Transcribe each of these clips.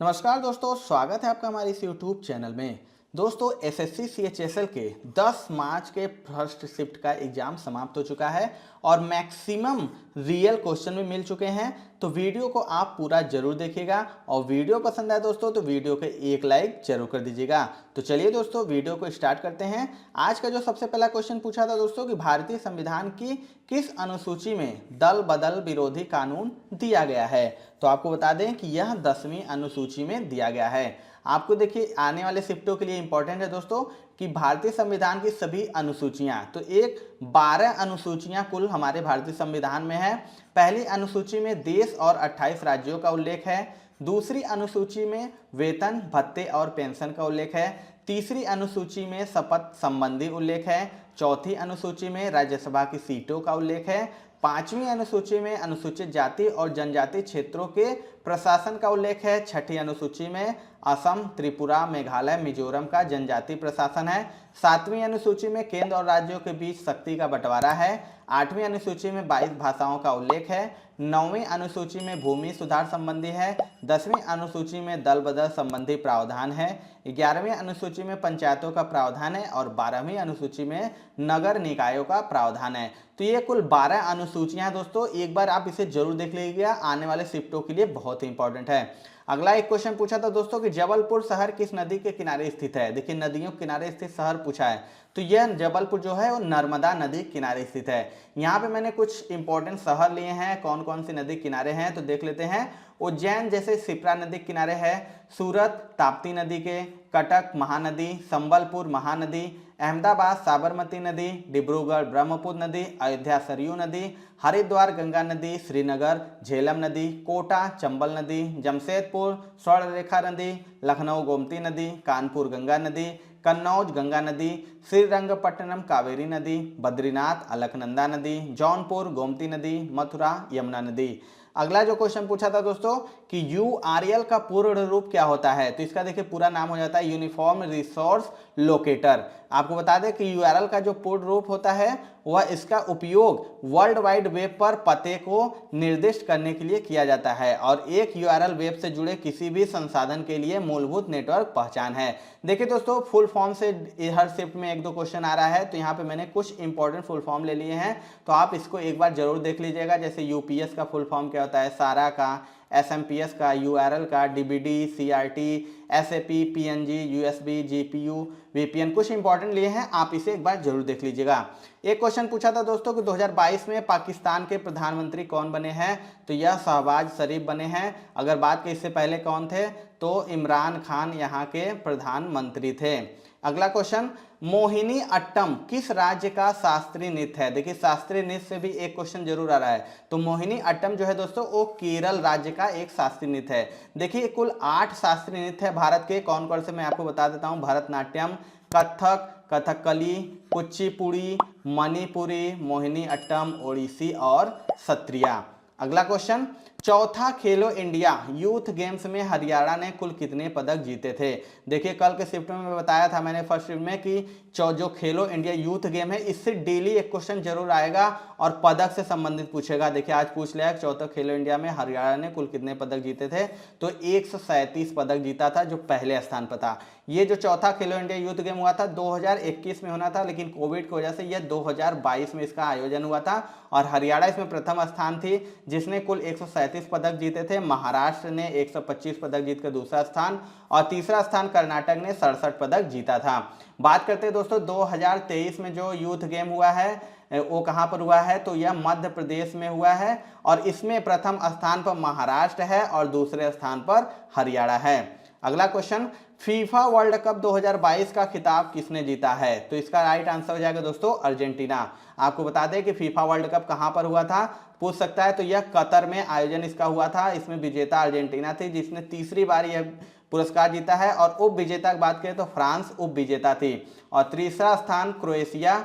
नमस्कार दोस्तों, स्वागत है आपका हमारे इस YouTube चैनल में। दोस्तों, एसएससी सीएचएसएल के 10 मार्च के फर्स्ट शिफ्ट का एग्जाम समाप्त हो चुका है और मैक्सिमम रियल क्वेश्चन भी मिल चुके हैं। तो वीडियो को आप पूरा जरूर देखिएगा और वीडियो पसंद आए दोस्तों तो वीडियो को एक लाइक जरूर कर दीजिएगा। तो चलिए दोस्तों, वीडियो को स्टार्ट करते हैं। आज का जो सबसे पहला क्वेश्चन पूछा था दोस्तों कि भारतीय संविधान की किस अनुसूची में दल बदल विरोधी कानून दिया गया है। तो आपको बता दें कि यह 10वीं अनुसूची में दिया गया है। आपको देखिए आने वाले शिफ्टों के लिए इंपॉर्टेंट है दोस्तों कि भारतीय संविधान की सभी अनुसूचियां, तो एक 12 अनुसूचियां कुल हमारे भारतीय संविधान में है। पहली अनुसूची में देश और 28 राज्यों का उल्लेख है। दूसरी अनुसूची में वेतन भत्ते और पेंशन का उल्लेख है। तीसरी अनुसूची में शपथ संबंधी उल्लेख है। चौथी अनुसूची में राज्यसभा की सीटों का उल्लेख है। पांचवी अनुसूची में अनुसूचित जाति और जनजाति क्षेत्रों के प्रशासन का उल्लेख है। छठी अनुसूची में असम, त्रिपुरा, मेघालय, मिजोरम का जनजाति प्रशासन है। सातवीं अनुसूची में केंद्र और राज्यों के बीच शक्ति का बंटवारा है। आठवीं अनुसूची में 22 भाषाओं का उल्लेख है। नौवीं अनुसूची में भूमि सुधार संबंधी है। 10वीं अनुसूची में दल बदल संबंधी प्रावधान है। 11वीं अनुसूची में पंचायतों का प्रावधान है और 12वीं अनुसूची में नगर निकायों का प्रावधान है। तो ये कुल 12 अनुसूचियां दोस्तों, एक बार आप इसे जरूर देख लीजिएगा, आने वाले शिफ्टों के लिए बहुत ही इंपॉर्टेंट है। अगला एक क्वेश्चन पूछा था दोस्तों कि जबलपुर शहर किस नदी के किनारे स्थित है। देखिए नदियों के किनारे स्थित शहर पूछा है, तो यह जबलपुर जो है वो नर्मदा नदी के किनारे स्थित है। यहाँ पे मैंने कुछ इंपॉर्टेंट शहर लिए हैं, कौन कौन सी नदी किनारे हैं तो देख लेते हैं। उज्जैन जैसे शिप्रा नदी के किनारे है, सूरत ताप्ती नदी के, कटक महानदी, संबलपुर महानदी, अहमदाबाद साबरमती नदी, डिब्रूगढ़ ब्रह्मपुत्र नदी, अयोध्या सरयू नदी, हरिद्वार गंगा नदी, श्रीनगर झेलम नदी, कोटा चंबल नदी, जमशेदपुर स्वर्णरेखा नदी, लखनऊ गोमती नदी, कानपुर गंगा नदी, कन्नौज गंगा नदी, श्रीरंगपट्टनम कावेरी नदी, बद्रीनाथ अलकनंदा नदी, जौनपुर गोमती नदी, मथुरा यमुना नदी। अगला जो क्वेश्चन पूछा था दोस्तों कि यूआरएल का पूर्ण रूप क्या होता है, तो इसका देखिए पूरा नाम हो जाता है यूनिफॉर्म रिसोर्स लोकेटर। आपको बता दें कि यूआरएल का जो पूर्ण रूप होता है वह इसका उपयोग वर्ल्ड वाइड वेब पर पते को निर्दिष्ट करने के लिए किया जाता है और एक यूआरएल वेब से जुड़े किसी भी संसाधन के लिए मूलभूत नेटवर्क पहचान है। देखिए दोस्तों, फुल फॉर्म से हर शिफ्ट में एक दो क्वेश्चन आ रहा है, तो यहाँ पे मैंने कुछ इंपॉर्टेंट फुल फॉर्म ले लिए हैं, तो आप इसको एक बार जरूर देख लीजिएगा। जैसे यूपीएस का फुल फॉर्म क्या होता है, सारा का, एसएमपीएस का, यूआरएल का, DBD, CRT, SAP, PNG, USB, GPU, VPN, कुछ इंपॉर्टेंट लिए हैं, आप इसे एक बार जरूर देख लीजिएगा। एक क्वेश्चन पूछा था दोस्तों कि 2022 में पाकिस्तान के प्रधानमंत्री कौन बने हैं, तो यह शहबाज शरीफ बने हैं। अगर बात करें इससे पहले कौन थे, तो इमरान खान यहाँ के प्रधानमंत्री थे। अगला क्वेश्चन, मोहिनी अट्टम किस राज्य का शास्त्रीय नृत्य है। देखिए शास्त्रीय नृत्य से भी एक क्वेश्चन जरूर आ रहा है, तो मोहिनी अट्टम जो है दोस्तों वो केरल राज्य का एक शास्त्रीय नृत्य है। देखिए कुल 8 शास्त्रीय नृत्य है भारत के, कौन कौन से मैं आपको बता देता हूँ। भरतनाट्यम, कथक, कथकली, कुचिपुड़ी, मणिपुरी, मोहिनी अट्टम, ओडिसी और सत्रिया। अगला क्वेश्चन, चौथा खेलो इंडिया यूथ गेम्स में हरियाणा ने कुल कितने पदक जीते थे। देखिए कल के शिफ्ट में मैं बताया था मैंने फर्स्ट शिफ्ट में कि जो खेलो इंडिया यूथ गेम है इससे डेली एक क्वेश्चन जरूर आएगा और पदक से संबंधित पूछेगा। देखिए आज पूछ लिया चौथा खेलो इंडिया में हरियाणा ने कुल कितने पदक जीते थे, तो 137 पदक जीता था जो पहले स्थान पर था। ये जो चौथा खेलो इंडिया यूथ गेम हुआ था 2021 में होना था, लेकिन कोविड की वजह से यह 2022 में इसका आयोजन हुआ था और हरियाणा इसमें प्रथम स्थान थी जिसने कुल 137 पदक जीते थे। महाराष्ट्र ने 125 पदक जीतकर दूसरा स्थान और तीसरा स्थान कर्नाटक ने 67 पदक जीता था। बात करते हैं दोस्तों 2023 में जो यूथ गेम हुआ है वो कहां पर हुआ है, तो यह मध्य प्रदेश में हुआ है और इसमें प्रथम स्थान पर महाराष्ट्र है और दूसरे स्थान पर हरियाणा है। अगला क्वेश्चन, फीफा वर्ल्ड कप 2022 का खिताब किसने जीता है, तो इसका राइट आंसर हो जाएगा दोस्तों अर्जेंटीना। आपको बता दें कि फीफा वर्ल्ड कप कहां पर हुआ था, पूछ सकता है, तो यह कतर में आयोजन इसका हुआ था। इसमें विजेता अर्जेंटीना थी जिसने तीसरी बार यह पुरस्कार जीता है और उप विजेता की बात करें तो फ्रांस उप विजेता थी और तीसरा स्थान क्रोएशिया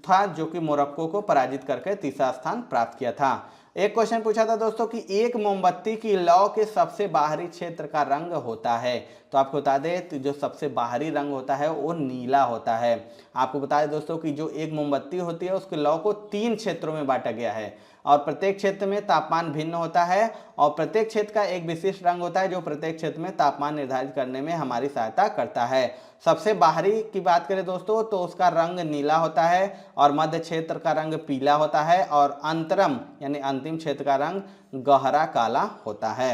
था जो कि मोरक्को को पराजित करके तीसरा स्थान प्राप्त किया था। एक क्वेश्चन पूछा था दोस्तों कि एक मोमबत्ती की लौ के सबसे बाहरी क्षेत्र का रंग होता है, तो आपको बता दें जो सबसे बाहरी रंग होता है वो नीला होता है। आपको बता दें दोस्तों कि जो एक मोमबत्ती होती है उसके लौ को 3 क्षेत्रों में बांटा गया है। और प्रत्येक क्षेत्र में तापमान भिन्न होता है और प्रत्येक क्षेत्र का एक विशिष्ट रंग होता है जो प्रत्येक क्षेत्र में तापमान निर्धारित करने में हमारी सहायता करता है। सबसे बाहरी की बात करें दोस्तों तो उसका रंग नीला होता है और मध्य क्षेत्र का रंग पीला होता है और अंतरम यानी अंतिम क्षेत्र का रंग गहरा काला होता है।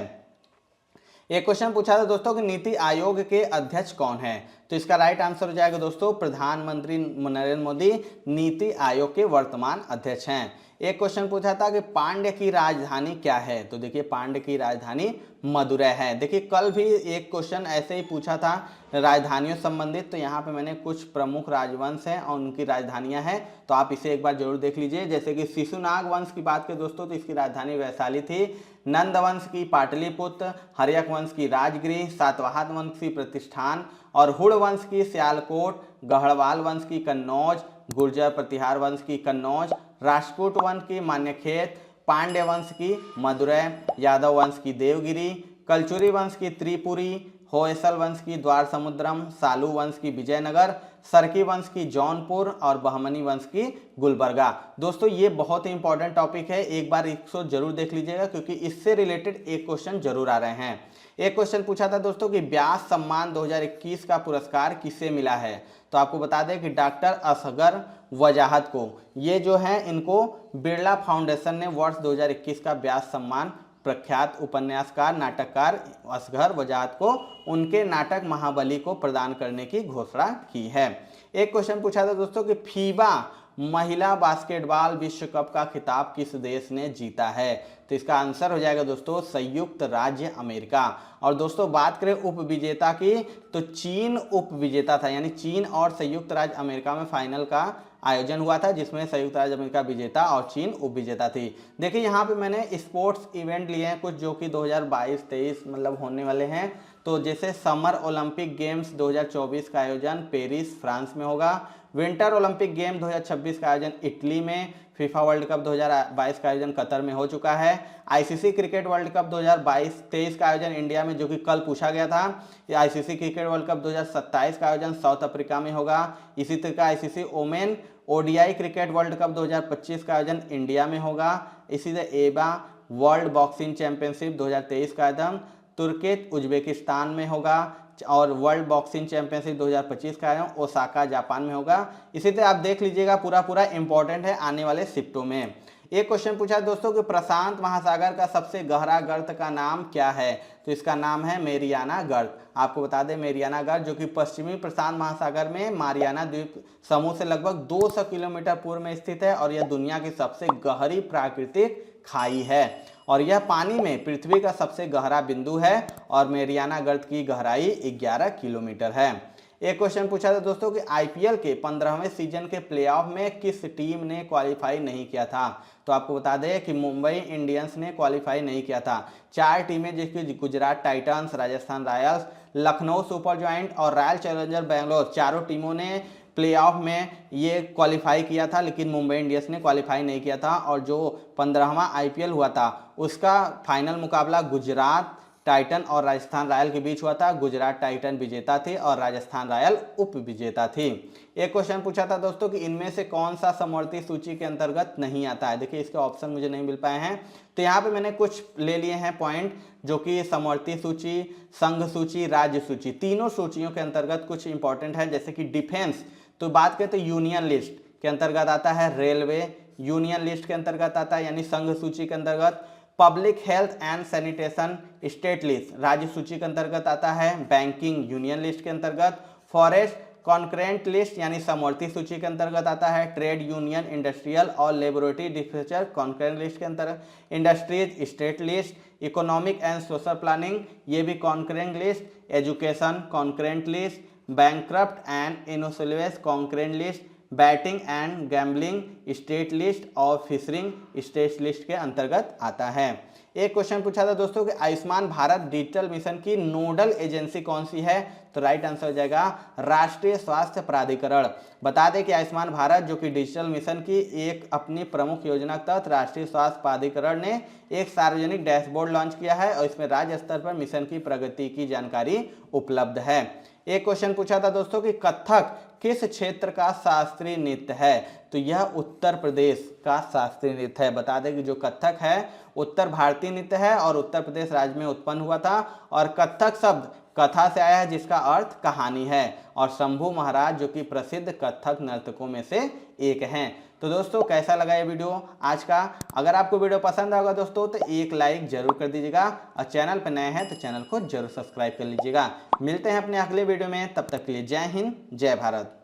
एक क्वेश्चन पूछा था दोस्तों कि नीति आयोग के अध्यक्ष कौन है, तो इसका राइट आंसर हो जाएगा दोस्तों प्रधानमंत्री नरेंद्र मोदी नीति आयोग के वर्तमान अध्यक्ष हैं। एक क्वेश्चन पूछा था कि पांड्य की राजधानी क्या है, तो देखिए पांड्य की राजधानी मदुरै है। देखिए कल भी एक क्वेश्चन ऐसे ही पूछा था राजधानियों संबंधित, तो यहाँ पे मैंने कुछ प्रमुख राजवंश हैं और उनकी राजधानियां हैं, तो आप इसे एक बार जरूर देख लीजिए। जैसे कि शिशुनाग वंश की बात करें दोस्तों तो इसकी राजधानी वैशाली थी, नंद वंश की पाटलिपुत्र, हर्यक वंश की राजगृह, सातवाहन वंश की प्रतिष्ठान और हुड़ वंश की सियालकोट, गढ़वाल वंश की कन्नौज, गुर्जर प्रतिहार वंश की कन्नौज, राष्ट्रकूट वंश की मान्यखेत, पांड्य वंश की मदुरै, यादव वंश की देवगिरी, कलचुरी वंश की त्रिपुरी, होयसल वंश की द्वार समुद्रम, सालू वंश की विजयनगर, सरकी वंश की जौनपुर और बहमनी वंश की गुलबर्गा। दोस्तों ये बहुत ही इंपॉर्टेंट टॉपिक है, एक बार इसको जरूर देख लीजिएगा क्योंकि इससे रिलेटेड एक क्वेश्चन जरूर आ रहे हैं। एक क्वेश्चन पूछा था दोस्तों कि व्यास सम्मान 2021 का पुरस्कार किसे मिला है, तो आपको बता दें कि डॉक्टर असगर वजाहत को, ये जो है इनको बिरला फाउंडेशन ने वर्ष 2021 का व्यास सम्मान प्रख्यात उपन्यासकार नाटककार असगर वजाहत को उनके नाटक महाबली को प्रदान करने की घोषणा की है। एक क्वेश्चन पूछा था दोस्तों कि फीबा महिला बास्केटबॉल विश्व कप का खिताब किस देश ने जीता है, तो इसका आंसर हो जाएगा दोस्तों संयुक्त राज्य अमेरिका। और दोस्तों बात करें उपविजेता की तो चीन उपविजेता था, यानी चीन और संयुक्त राज्य अमेरिका में फाइनल का आयोजन हुआ था जिसमें संयुक्त राज्य अमेरिका विजेता और चीन उपविजेता थी। देखिए यहाँ पे मैंने स्पोर्ट्स इवेंट लिए हैं कुछ जो कि 2022-23 मतलब होने वाले हैं, तो जैसे समर ओलंपिक गेम्स 2024 का आयोजन पेरिस फ्रांस में होगा, विंटर ओलंपिक गेम 2026 का आयोजन इटली में, फीफा वर्ल्ड कप 2022 का आयोजन कतर में हो चुका है, आईसीसी क्रिकेट वर्ल्ड कप 2022-23 का आयोजन इंडिया में जो कि कल पूछा गया था, ये आईसीसी क्रिकेट वर्ल्ड कप 2027 का आयोजन साउथ अफ्रीका में होगा। इसी तरह का ICC women ODI cricket world cup 2025 का आयोजन इंडिया में होगा। इसी तरह एबा वर्ल्ड बॉक्सिंग चैंपियनशिप 2023 का आयोजन तुर्कित उज्बेकिस्तान में होगा और वर्ल्ड बॉक्सिंग चैंपियनशिप 2025 का आयोजन ओसाका जापान में होगा। इसी तरह आप देख लीजिएगा पूरा इंपॉर्टेंट है आने वाले शिफ्टों में। एक क्वेश्चन पूछा दोस्तों कि प्रशांत महासागर का सबसे गहरा गर्त का नाम क्या है, तो इसका नाम है मेरियाना गर्त। आपको बता दें मेरियाना गर्त जो कि पश्चिमी प्रशांत महासागर में मारियाना द्वीप समूह से लगभग 200 किलोमीटर पूर्व में स्थित है और यह दुनिया की सबसे गहरी प्राकृतिक खाई है और यह पानी में पृथ्वी का सबसे गहरा बिंदु है और मेरियाना गर्त की गहराई 11 किलोमीटर है। एक क्वेश्चन पूछा था दोस्तों कि आईपीएल के 15वें सीजन के प्लेऑफ में किस टीम ने क्वालिफाई नहीं किया था, तो आपको बता दें कि मुंबई इंडियंस ने क्वालिफाई नहीं किया था। 4 टीमें जिसकी Gujarat Titans, Rajasthan Royals, Lucknow super giant और रॉयल चैलेंजर बैंगलोर, चारों टीमों ने प्लेऑफ में ये क्वालिफाई किया था लेकिन मुंबई इंडियंस ने क्वालिफाई नहीं किया था और जो 15वां आईपीएल हुआ था उसका फाइनल मुकाबला गुजरात टाइटन और राजस्थान रॉयल के बीच हुआ था। गुजरात टाइटन विजेता थी और राजस्थान रॉयल उप विजेता थी। एक क्वेश्चन पूछा था दोस्तों कि इनमें से कौन सा समवर्ती सूची के अंतर्गत नहीं आता है। देखिए इसके ऑप्शन मुझे नहीं मिल पाए हैं, तो यहाँ पे मैंने कुछ ले लिए हैं पॉइंट जो कि समवर्ती सूची, संघ सूची, राज्य सूची, तीनों सूचियों के अंतर्गत कुछ इंपॉर्टेंट है। जैसे कि डिफेंस तो बात करें तो यूनियन लिस्ट के अंतर्गत आता है, रेलवे यूनियन लिस्ट के अंतर्गत आता है यानी संघ सूची के अंतर्गत, public health and sanitation state list राज्य सूची के अंतर्गत आता है, बैंकिंग यूनियन लिस्ट के अंतर्गत, फॉरेस्ट कॉन्करेंट लिस्ट यानी समवर्ती सूची के अंतर्गत आता है, ट्रेड यूनियन इंडस्ट्रियल और लेबोरेटरी डिफेचर कॉन्करेंट लिस्ट के अंतर्गत, industries state list, economic and social planning ये भी concurrent list, education concurrent list, bankrupt and insolvency concurrent list, betting and gambling state list और फिशरिंग स्टेट लिस्ट के अंतर्गत आता है। एक क्वेश्चन पूछा था दोस्तों कि आयुष्मान भारत डिजिटल मिशन की नोडल एजेंसी कौन सी है, तो राइट आंसर हो जाएगा राष्ट्रीय स्वास्थ्य प्राधिकरण। बता दें कि आयुष्मान भारत जो कि डिजिटल मिशन की एक अपनी प्रमुख योजना के तहत राष्ट्रीय स्वास्थ्य प्राधिकरण ने एक सार्वजनिक डैशबोर्ड लॉन्च किया है और इसमें राज्य स्तर पर मिशन की प्रगति की जानकारी उपलब्ध है। एक क्वेश्चन पूछा था दोस्तों कि कथक किस क्षेत्र का शास्त्रीय नृत्य है, तो यह उत्तर प्रदेश का शास्त्रीय नृत्य है। बता दें कि जो कथक है उत्तर भारतीय नृत्य है और उत्तर प्रदेश राज्य में उत्पन्न हुआ था। और कथक शब्द कथा से आया है जिसका अर्थ कहानी है। और शंभू महाराज जो कि प्रसिद्ध कथक नर्तकों में से एक हैं। तो दोस्तों कैसा लगा ये वीडियो आज का? अगर आपको वीडियो पसंद आएगा दोस्तों तो एक लाइक जरूर कर दीजिएगा और चैनल पर नए हैं तो चैनल को जरूर सब्सक्राइब कर लीजिएगा। मिलते हैं अपने अगले वीडियो में, तब तक के लिए जय हिंद जय भारत।